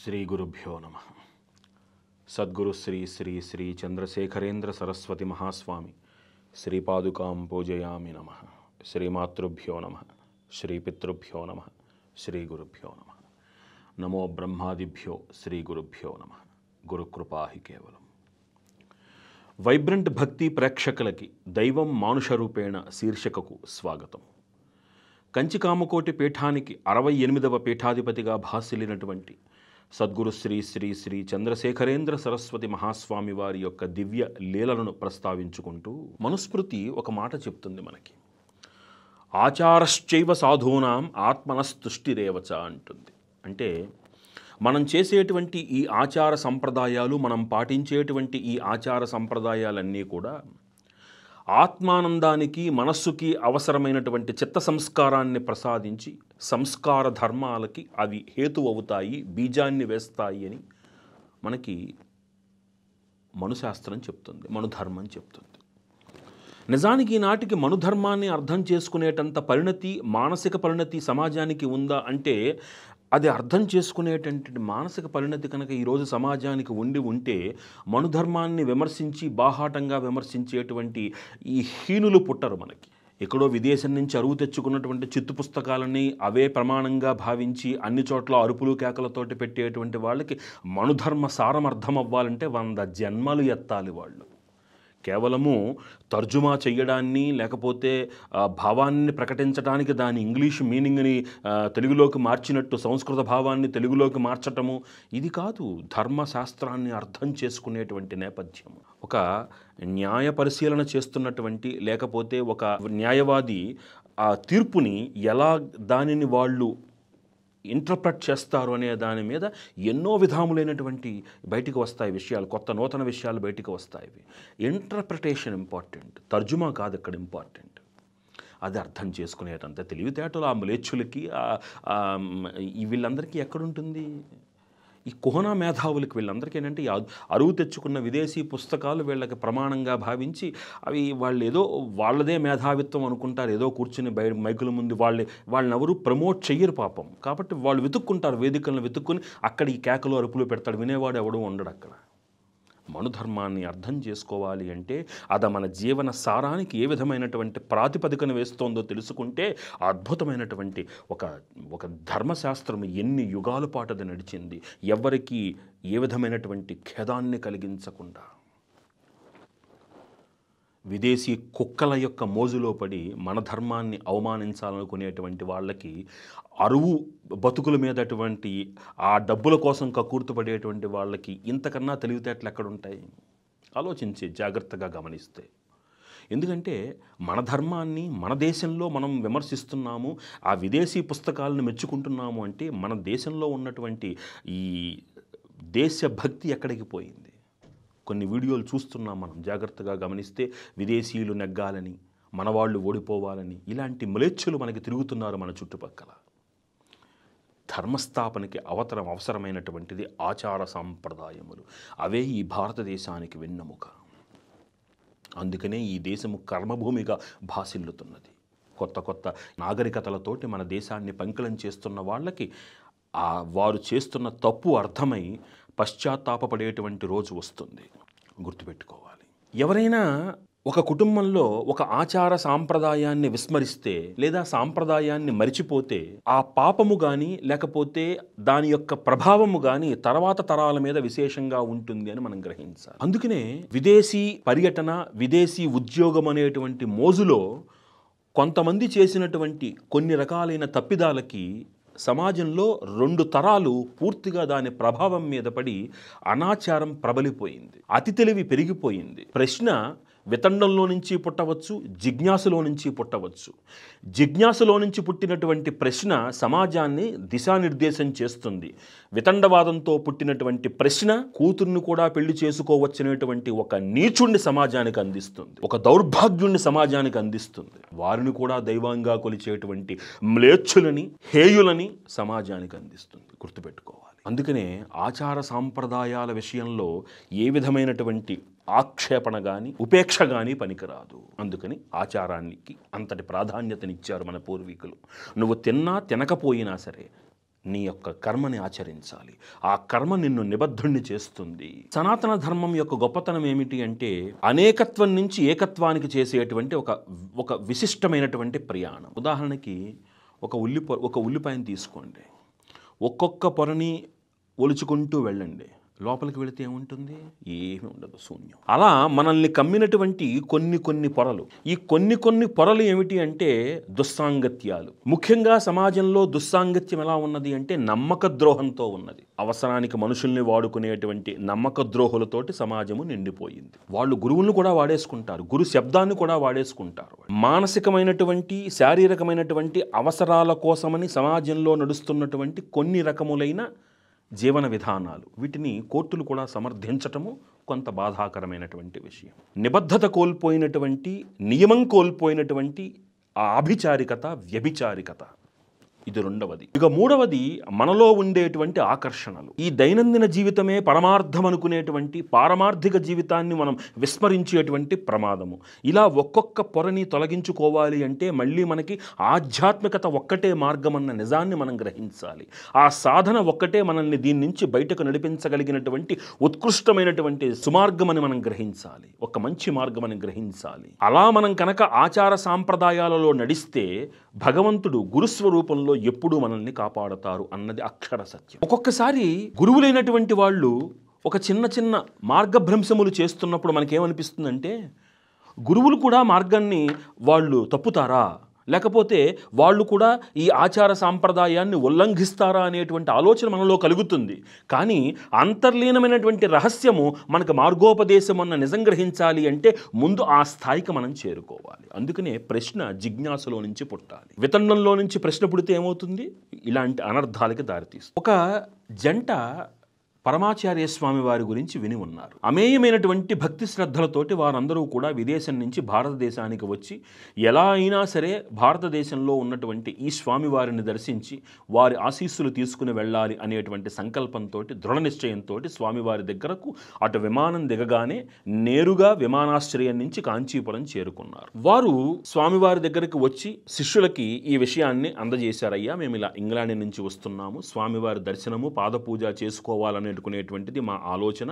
శ్రీ గురుభ్యో నమ. సద్గురు శ్రీ శ్రీ శ్రీ చంద్రశేఖరేంద్ర సరస్వతి మహాస్వామి శ్రీపాదుకాం పూజయామి నమ. శ్రీమాతృభ్యో నమ. శ్రీపితృభ్యో నమ. శ్రీ గురుభ్యో నమ. నమో బ్రహ్మాదిభ్యో శ్రీ గురుభ్యో నమ. గురుకృపాహి కేవలం. వైబ్రెంట్ భక్తి ప్రేక్షకులకి దైవం మానుష రూపేణ శీర్షికకు స్వాగతం. కంచికామకోటి పీఠానికి 68వ పీఠాధిపతిగా భాసిల్లినటువంటి సద్గురు శ్రీ శ్రీ శ్రీ చంద్రశేఖరేంద్ర సరస్వతి మహాస్వామి వారి యొక్క దివ్య లీలలను ప్రస్తావించుకుంటూ మనుస్మృతి ఒక మాట చెప్తుంది మనకి. ఆచారశ్చైవ సాధూనాం ఆత్మనస్తుష్టిరేవచ అంటుంది. అంటే మనం చేసేటువంటి ఈ ఆచార సంప్రదాయాలు, మనం పాటించేటువంటి ఈ ఆచార సంప్రదాయాలన్నీ కూడా ఆత్మానందానికి, మనస్సుకి అవసరమైనటువంటి చిత్త సంస్కారాన్ని ప్రసాదించి సంస్కార ధర్మాలకి అవి హేతు అవుతాయి, బీజాన్ని వేస్తాయి అని మనకి మనుశాస్త్రం చెప్తుంది, మనుధర్మం చెప్తుంది. నిజానికి ఈనాటికి మనుధర్మాన్ని అర్థం చేసుకునేటంత పరిణతి, మానసిక పరిణతి సమాజానికి ఉందా అంటే అది అర్థం చేసుకునేటటువంటి మానసిక పరిణతి కనుక ఈరోజు సమాజానికి ఉంటే మనుధర్మాన్ని విమర్శించి బాహాటంగా విమర్శించేటువంటి ఈ హీనులు పుట్టరు మనకి. ఎక్కడో విదేశం నుంచి అరువు తెచ్చుకున్నటువంటి చిత్తు పుస్తకాలని అవే ప్రమాణంగా భావించి అన్ని చోట్ల అరుపులు కేకలతోటి పెట్టేటువంటి వాళ్ళకి మనుధర్మ సారం అర్థం అవ్వాలంటే 100 జన్మలు ఎత్తాలి వాళ్ళు. కేవలము తర్జుమా చెయ్యడాన్ని, లేకపోతే భావాన్ని ప్రకటించడానికి దాని ఇంగ్లీష్ మీనింగ్ని తెలుగులోకి మార్చినట్టు సంస్కృత భావాన్ని తెలుగులోకి మార్చటము ఇది కాదు. ధర్మశాస్త్రాన్ని అర్థం చేసుకునేటువంటి నేపథ్యం. ఒక న్యాయ పరిశీలన చేస్తున్నటువంటి, లేకపోతే ఒక న్యాయవాది ఆ తీర్పుని ఎలా దానిని వాళ్ళు ఇంటర్ప్రెట్ చేస్తారు అనే దాని మీద ఎన్నో విధాములైనటువంటి బయటికి వస్తాయి విషయాలు, కొత్త నూతన విషయాలు బయటికి వస్తాయి. ఇంటర్ప్రిటేషన్ ఇంపార్టెంట్, తర్జుమా కాదు ఇక్కడ ఇంపార్టెంట్. అది అర్థం చేసుకునేటంత తెలివితేటలు ఆ మ్లేచ్చులకి వీళ్ళందరికీ ఎక్కడుంటుంది? ఈ కుహనా మేధావులకి వీళ్ళందరికీ ఏంటంటే అరువు తెచ్చుకున్న విదేశీ పుస్తకాలు వీళ్ళకి ప్రమాణంగా భావించి అవి వాళ్ళు ఏదో వాళ్ళదే మేధావిత్వం అనుకుంటారు. ఏదో కూర్చుని మైకుల ముందు వాళ్ళని ఎవరు ప్రమోట్ చెయ్యరు పాపం. కాబట్టి వాళ్ళు వెతుక్కుంటారు, వేదికలను వెతుక్కుని అక్కడ ఈ కేకలు అరుపులు పెడతాడు, వినేవాడు ఎవడు ఉండడు అక్కడ. మనుధర్మాన్ని అర్థం చేసుకోవాలి అంటే అది మన జీవన సారానికి ఏ విధమైనటువంటి ప్రాతిపదికను వేస్తోందో తెలుసుకుంటే అద్భుతమైనటువంటి ఒక ధర్మశాస్త్రం ఎన్ని యుగాల పాటు అది నడిచింది, ఎవరికి ఏ విధమైనటువంటి ఖేదాన్ని కలిగించకుండా. విదేశీ కుక్కల యొక్క మోజులో పడి మన ధర్మాన్ని అవమానించాలనుకునేటువంటి వాళ్ళకి అరువు బతుకుల మీద అటువంటి ఆ డబ్బుల కోసం కక్కుర్తుపడేటువంటి వాళ్ళకి ఇంతకన్నా తెలివితేటలు ఎక్కడుంటాయి? ఆలోచించి జాగ్రత్తగా గమనిస్తే. ఎందుకంటే మన ధర్మాన్ని మన దేశంలో మనం విమర్శిస్తున్నాము, ఆ విదేశీ పుస్తకాలను మెచ్చుకుంటున్నాము అంటే మన దేశంలో ఉన్నటువంటి ఈ దేశభక్తి ఎక్కడికి పోయింది? కొన్ని వీడియోలు చూస్తున్నాం మనం జాగ్రత్తగా గమనిస్తే. విదేశీయులు నెగ్గాలని, మనవాళ్ళు ఓడిపోవాలని ఇలాంటి మ్లేచ్చులు మనకి తిరుగుతున్నారు మన చుట్టుపక్కల. ధర్మస్థాపనకి అవసరమైనటువంటిది ఆచార సాంప్రదాయములు. అవే ఈ భారతదేశానికి వెన్నెముక. అందుకనే ఈ దేశము కర్మభూమిగా భాసిల్లుతున్నది. కొత్త కొత్త నాగరికతలతోటి మన దేశాన్ని పంకిలం చేస్తున్న వాళ్ళకి వారు చేస్తున్న తప్పు అర్థమై పశ్చాత్తాపపడేటువంటి రోజు వస్తుంది, గుర్తుపెట్టుకోవాలి. ఎవరైనా ఒక కుటుంబంలో ఒక ఆచార సాంప్రదాయాన్ని విస్మరిస్తే లేదా సాంప్రదాయాన్ని మరిచిపోతే ఆ పాపము కానీ లేకపోతే దాని యొక్క ప్రభావము కానీ తర్వాత తరాల మీద విశేషంగా ఉంటుంది అని మనం గ్రహించాలి. అందుకనే విదేశీ పర్యటన, విదేశీ ఉద్యోగం అనేటువంటి మోజులో కొంతమంది చేసినటువంటి కొన్ని రకాలైన తప్పిదాలకి సమాజంలో 2 తరాలు పూర్తిగా దాని ప్రభావం మీద పడి అనాచారం ప్రబలిపోయింది, అతి తెలివి పెరిగిపోయింది. ప్రశ్న వితండంలో నుంచి పుట్టవచ్చు, జిజ్ఞాసులో నుంచి పుట్టవచ్చు. జిజ్ఞాసులో నుంచి పుట్టినటువంటి ప్రశ్న సమాజాన్ని దిశానిర్దేశం చేస్తుంది. వితండవాదంతో పుట్టినటువంటి ప్రశ్న కూతుర్ని కూడా పెళ్లి చేసుకోవచ్చనేటువంటి ఒక నీచుణ్ణి సమాజానికి అందిస్తుంది, ఒక దౌర్భాగ్యుణ్ణి సమాజానికి అందిస్తుంది. వారిని కూడా దైవంగా కొలిచేటువంటి మ్లేచ్చులని, హేయులని సమాజానికి అందిస్తుంది, గుర్తుపెట్టుకోవాలి. అందుకనే ఆచార సాంప్రదాయాల విషయంలో ఏ విధమైనటువంటి ఆక్షేపణ కానీ ఉపేక్ష కానీ పనికిరాదు. అందుకని ఆచారానికి అంతటి ప్రాధాన్యతనిచ్చారు మన పూర్వీకులు. నువ్వు తిన్నా తినకపోయినా సరే నీ యొక్క కర్మని ఆచరించాలి. ఆ కర్మ నిన్ను నిబద్ధుణ్ణి చేస్తుంది. సనాతన ధర్మం యొక్క గొప్పతనం ఏమిటి అంటే అనేకత్వం నుంచి ఏకత్వానికి చేసేటువంటి ఒక విశిష్టమైనటువంటి ప్రయాణం. ఉదాహరణకి ఒక ఉల్లిపాయను తీసుకోండి. ఒక్కొక్క పొరని ఒలుచుకుంటూ వెళ్ళండి. లోపలికి వెళితే ఏముంటుంది? ఏమీ ఉండదు, శూన్యం. అలా మనల్ని కమ్మినటువంటి కొన్ని పొరలు. ఈ కొన్ని పొరలు ఏమిటి అంటే దుస్సాంగత్యాలు. ముఖ్యంగా సమాజంలో దుస్సాంగత్యం ఎలా ఉన్నది అంటే నమ్మక ద్రోహంతో ఉన్నది. అవసరానికి మనుషుల్ని వాడుకునేటువంటి నమ్మక ద్రోహులతోటి సమాజము నిండిపోయింది. వాళ్ళు గురువులను కూడా వాడేసుకుంటారు, గురు శబ్దాన్ని కూడా వాడేసుకుంటారు. మానసికమైనటువంటి శారీరకమైనటువంటి అవసరాల కోసమని సమాజంలో నడుస్తున్నటువంటి కొన్ని రకములైన జీవన విధానాలు, వీటిని కోర్టులు కూడా సమర్థించటము కొంత బాధాకరమైనటువంటి విషయం. నిబద్ధత కోల్పోయినటువంటి, నియమం కోల్పోయినటువంటి ఆ అభిచారికత, వ్యభిచారికత, ఇది రెండవది. ఇక మూడవది మనలో ఉండేటువంటి ఆకర్షణలు. ఈ దైనందిన జీవితమే పరమార్థం అనుకునేటువంటి పారమార్థిక జీవితాన్ని మనం విస్మరించేటువంటి ప్రమాదము. ఇలా ఒక్కొక్క పొరని తొలగించుకోవాలి అంటే మళ్ళీ మనకి ఆధ్యాత్మికత ఒక్కటే మార్గం అన్న నిజాన్ని మనం గ్రహించాలి. ఆ సాధన ఒక్కటే మనల్ని దీని నుంచి బయటకు నడిపించగలిగినటువంటి ఉత్కృష్టమైనటువంటి సుమార్గమని మనం గ్రహించాలి, ఒక మంచి మార్గమని గ్రహించాలి. అలా మనం కనుక ఆచార సాంప్రదాయాలలో నడిస్తే భగవంతుడు గురుస్వరూపంలో ఎప్పుడూ మనల్ని కాపాడతారు అన్నది అక్షర సత్యం. ఒక్కొక్కసారి గురువులైనటువంటి వాళ్ళు ఒక చిన్న మార్గభ్రంశములు చేస్తున్నప్పుడు మనకేమనిపిస్తుందంటే గురువులు కూడా మార్గాన్ని వాళ్ళు తప్పుతారా, లేకపోతే వాళ్ళు కూడా ఈ ఆచార సాంప్రదాయాన్ని ఉల్లంఘిస్తారా అనేటువంటి ఆలోచన మనలో కలుగుతుంది. కానీ అంతర్లీనమైనటువంటి రహస్యము మనకు మార్గోపదేశం అన్న నిజం గ్రహించాలి అంటే ముందు ఆ స్థాయికి మనం చేరుకోవాలి. అందుకనే ప్రశ్న జిజ్ఞాసలో నుంచి పుట్టాలి. వితరణంలో నుంచి ప్రశ్న పుడితే ఏమవుతుంది? ఇలాంటి అనర్థాలకి దారితీస్తుంది. ఒక జంట పరమాచార్య స్వామి వారి గురించి విని ఉన్నారు. అమేయమైనటువంటి భక్తి శ్రద్ధలతోటి వారందరూ కూడా విదేశం నుంచి భారతదేశానికి వచ్చి ఎలా అయినా సరే భారతదేశంలో ఉన్నటువంటి ఈ స్వామివారిని దర్శించి వారి ఆశీస్సులు తీసుకుని వెళ్ళాలి అనేటువంటి సంకల్పంతో, దృఢ నిశ్చయంతో స్వామివారి దగ్గరకు అటు విమానం దిగగానే నేరుగా విమానాశ్రయం నుంచి కాంచీపురం చేరుకున్నారు. వారు స్వామివారి దగ్గరికి వచ్చి శిష్యులకి ఈ విషయాన్ని అందజేశారయ్యా, మేము ఇలా ఇంగ్లాండ్ నుంచి వస్తున్నాము, స్వామివారి దర్శనము పాదపూజ చేసుకోవాలనే అనుకునేటువంటిది మా ఆలోచన,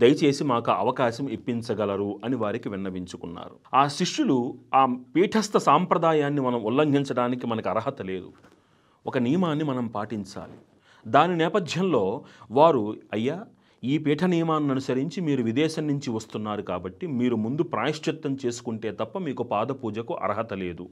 దయచేసి మాకు అవకాశం ఇప్పించగలరు అని వారికి విన్నవించుకున్నారు. ఆ శిష్యులు ఆ పీఠస్థ సాంప్రదాయాన్ని మనం ఉల్లంఘించడానికి మనకు అర్హత లేదు, ఒక నియమాన్ని మనం పాటించాలి. దాని నేపథ్యంలో వారు, అయ్యా ఈ పీఠ నియమాన్ని అనుసరించి మీరు విదేశం నుంచి వస్తున్నారు కాబట్టి మీరు ముందు ప్రాయశ్చిత్తం చేసుకుంటే తప్ప మీకు పాదపూజకు అర్హత లేదు.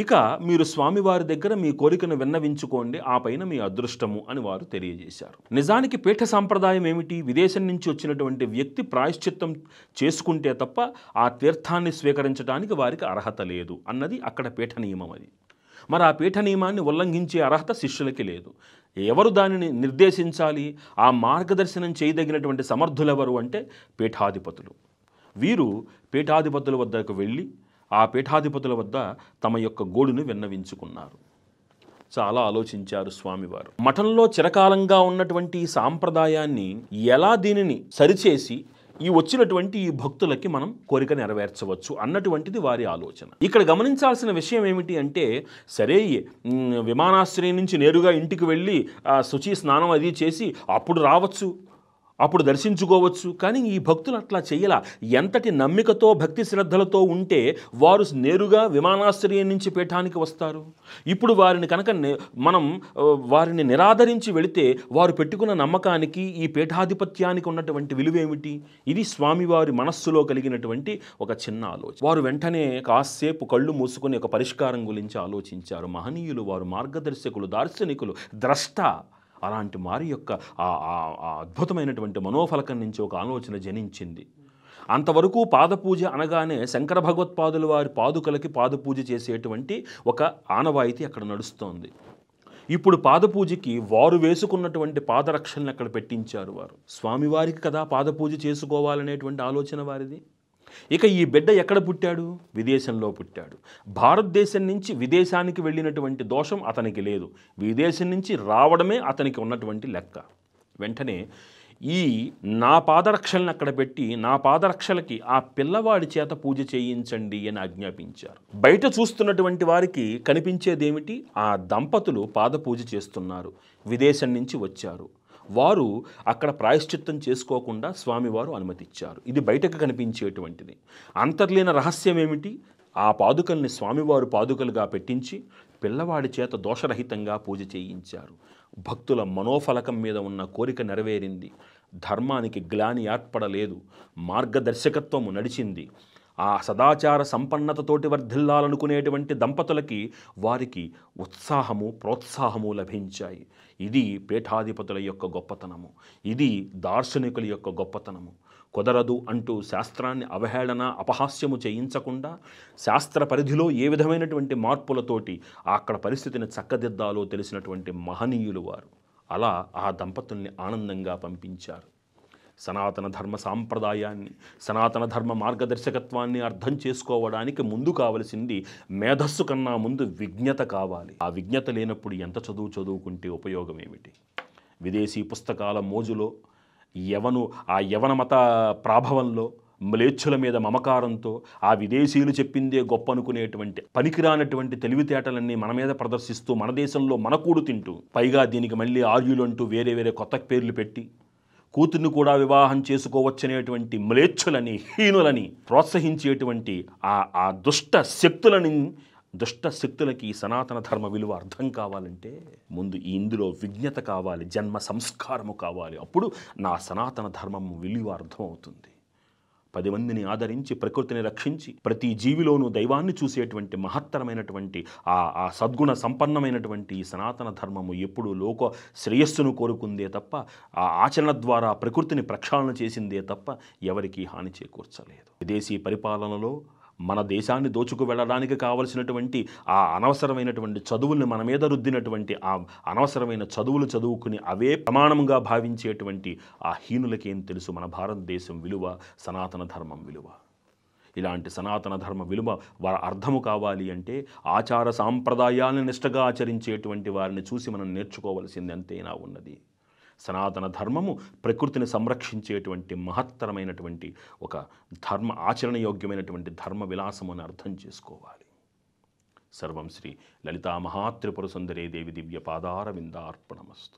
ఇక మీరు స్వామివారి దగ్గర మీ కోరికను విన్నవించుకోండి, ఆ పైన మీ అదృష్టము అని వారు తెలియజేశారు. నిజానికి పీఠ సాంప్రదాయం ఏమిటి? విదేశం నుంచి వచ్చినటువంటి వ్యక్తి ప్రాయశ్చిత్తం చేసుకుంటే తప్ప ఆ తీర్థాన్ని స్వీకరించడానికి వారికి అర్హత లేదు అన్నది అక్కడ పీఠ నియమం. అది మరి ఆ పీఠ నియమాన్ని ఉల్లంఘించే అర్హత శిష్యులకి లేదు. ఎవరు దానిని నిర్దేశించాలి? ఆ మార్గదర్శనం చేయదగినటువంటి సమర్థులెవరు అంటే పీఠాధిపతులు. వీరు పీఠాధిపతుల వద్దకు వెళ్ళి ఆ పీఠాధిపతుల వద్ద తమ యొక్క గోడును విన్నవించుకున్నారు. చాలా ఆలోచించారు స్వామివారు. మఠంలో చిరకాలంగా ఉన్నటువంటి ఈ సాంప్రదాయాన్ని ఎలా దీనిని సరిచేసి ఈ వచ్చినటువంటి ఈ భక్తులకి మనం కోరిక నెరవేర్చవచ్చు అన్నటువంటిది వారి ఆలోచన. ఇక్కడ గమనించాల్సిన విషయం ఏమిటి అంటే, సరే విమానాశ్రయం నుంచి నేరుగా ఇంటికి వెళ్ళి శుచి స్నానం అది చేసి అప్పుడు రావచ్చు, అప్పుడు దర్శించుకోవచ్చు. కానీ ఈ భక్తులు అట్లా చెయ్యాల. ఎంతటి నమ్మికతో భక్తి శ్రద్ధలతో ఉంటే వారు నేరుగా విమానాశ్రయం నుంచి పీఠానికి వస్తారు. ఇప్పుడు వారిని కనుక మనం వారిని నిరాదరించి వెళితే వారు పెట్టుకున్న నమ్మకానికి, ఈ పీఠాధిపత్యానికి ఉన్నటువంటి విలువేమిటి? ఇది స్వామివారి మనస్సులో కలిగినటువంటి ఒక చిన్న ఆలోచన. వారు వెంటనే కాసేపు కళ్ళు మూసుకొని ఒక పరిష్కారం గురించి ఆలోచించారు. మహనీయులు, వారు మార్గదర్శకులు, దార్శనికులు, ద్రష్ట. అలాంటి వారి యొక్క అద్భుతమైనటువంటి మనోఫలకం నుంచి ఒక ఆలోచన జనించింది. అంతవరకు పాదపూజ అనగానే శంకర భగవత్పాదుల వారి పాదుకలకి పాదపూజ చేసేటువంటి ఒక ఆనవాయితీ అక్కడ నడుస్తోంది. ఇప్పుడు పాదపూజకి వారు వేసుకున్నటువంటి పాదరక్షల్ని అక్కడ పెట్టించారు. వారు స్వామివారికి కదా పాదపూజ చేసుకోవాలనేటువంటి ఆలోచన వారిది. ఇక ఈ బిడ్డ ఎక్కడ పుట్టాడు? విదేశంలో పుట్టాడు. భారతదేశం నుంచి విదేశానికి వెళ్ళినటువంటి దోషం అతనికి లేదు, విదేశం నుంచి రావడమే అతనికి ఉన్నటువంటి లెక్క. వెంటనే ఈ నా పాదరక్షలను అక్కడ పెట్టి నా పాదరక్షలకి ఆ పిల్లవాడి చేత పూజ చేయించండి అని ఆజ్ఞాపించారు. బయట చూస్తున్నటువంటి వారికి కనిపించేదేమిటి? ఆ దంపతులు పాద పూజ చేస్తున్నారు, విదేశం నుంచి వచ్చారు. వారు అక్కడ ప్రాయశ్చిత్తం చేసుకోకుండా స్వామివారు అనుమతిచ్చారు. ఇది బయటకు కనిపించేటువంటిది. అంతర్లీన రహస్యం ఏమిటి? ఆ పాదుకల్ని స్వామివారు పాదుకలుగా పెట్టించి పిల్లవాడి చేత దోషరహితంగా పూజ చేయించారు. భక్తుల మనోఫలకం మీద ఉన్న కోరిక నెరవేరింది. ధర్మానికి గ్లాని ఏర్పడలేదు. మార్గదర్శకత్వము నడిచింది. ఆ సదాచార సంపన్నతతోటి వర్ధిల్లాలనుకునేటువంటి దంపతులకి వారికి ఉత్సాహము ప్రోత్సాహము లభించాయి. ఇది పీఠాధిపతుల యొక్క గొప్పతనము. ఇది దార్శనికుల యొక్క గొప్పతనము. కుదరదు అంటూ శాస్త్రాన్ని అవహేళన అపహాస్యము చేయించకుండా శాస్త్ర పరిధిలో ఏ విధమైనటువంటి మార్పులతోటి అక్కడ పరిస్థితిని చక్కదిద్దాలో తెలిసినటువంటి మహనీయులు వారు. అలా ఆ దంపతుల్ని ఆనందంగా పంపించారు. సనాతన ధర్మ సాంప్రదాయాన్ని, సనాతన ధర్మ మార్గదర్శకత్వాన్ని అర్థం చేసుకోవడానికి ముందు కావలసింది మేధస్సు కన్నా ముందు విజ్ఞత కావాలి. ఆ విజ్ఞత లేనప్పుడు ఎంత చదువుకుంటే ఉపయోగం ఏమిటి? విదేశీ పుస్తకాల మోజులో ఆ యవన మత ప్రాభవంలో మ్లేచ్ఛుల మీద మమకారంతో ఆ విదేశీయులు చెప్పిందే గొప్ప అనుకునేటువంటి పనికిరానటువంటి తెలివితేటలన్నీ మన మీద ప్రదర్శిస్తూ మన దేశంలో మనకూడు తింటూ, పైగా దీనికి మళ్ళీ ఆర్యులు అంటూ వేరే కొత్త పేర్లు పెట్టి కూతుర్ని కూడా వివాహం చేసుకోవచ్చనేటువంటి మ్లేచ్ఛులని, హీనులని ప్రోత్సహించేటువంటి ఆ దుష్ట శక్తులకి ఈ సనాతన ధర్మ విలువ అర్థం కావాలంటే ముందు ఇందులో విజ్ఞత కావాలి, జన్మ సంస్కారము కావాలి. అప్పుడు నా సనాతన ధర్మం విలువ అర్థమవుతుంది. 10 మందిని ఆదరించి ప్రకృతిని రక్షించి ప్రతి జీవిలోనూ దైవాన్ని చూసేటువంటి మహత్తరమైనటువంటి ఆ సద్గుణ సంపన్నమైనటువంటి ఈ సనాతన ధర్మము ఎప్పుడూ లోక శ్రేయస్సును కోరుకుందే తప్ప ఆ ఆచరణ ద్వారా ప్రకృతిని ప్రక్షాళన చేసిందే తప్ప ఎవరికీ హాని చేకూర్చలేదు. విదేశీ పరిపాలనలో మన దేశాన్ని దోచుకు వెళ్ళడానికి కావలసినటువంటి ఆ అనవసరమైనటువంటి చదువుల్ని మన మీద రుద్దినటువంటి ఆ అనవసరమైన చదువులు చదువుకుని అవే ప్రమాణంగా భావించేటువంటి ఆ హీనులకేం తెలుసు మన భారతదేశం విలువ, సనాతన ధర్మం విలువ? ఇలాంటి సనాతన ధర్మ విలువ వారి అర్థము కావాలి అంటే ఆచార సాంప్రదాయాలను నిష్టగా ఆచరించేటువంటి వారిని చూసి మనం నేర్చుకోవలసింది ఎంతైనా ఉన్నది. సనాతన ధర్మము ప్రకృతిని సంరక్షించేటువంటి మహత్తరమైనటువంటి ఒక ఆచరణయోగ్యమైనటువంటి ధర్మ విలాసము అని అర్థం చేసుకోవాలి. సర్వం శ్రీ లలితా మహాత్రిపుర సుందరీ దేవి దివ్య పాదార విందార్పణమస్తు.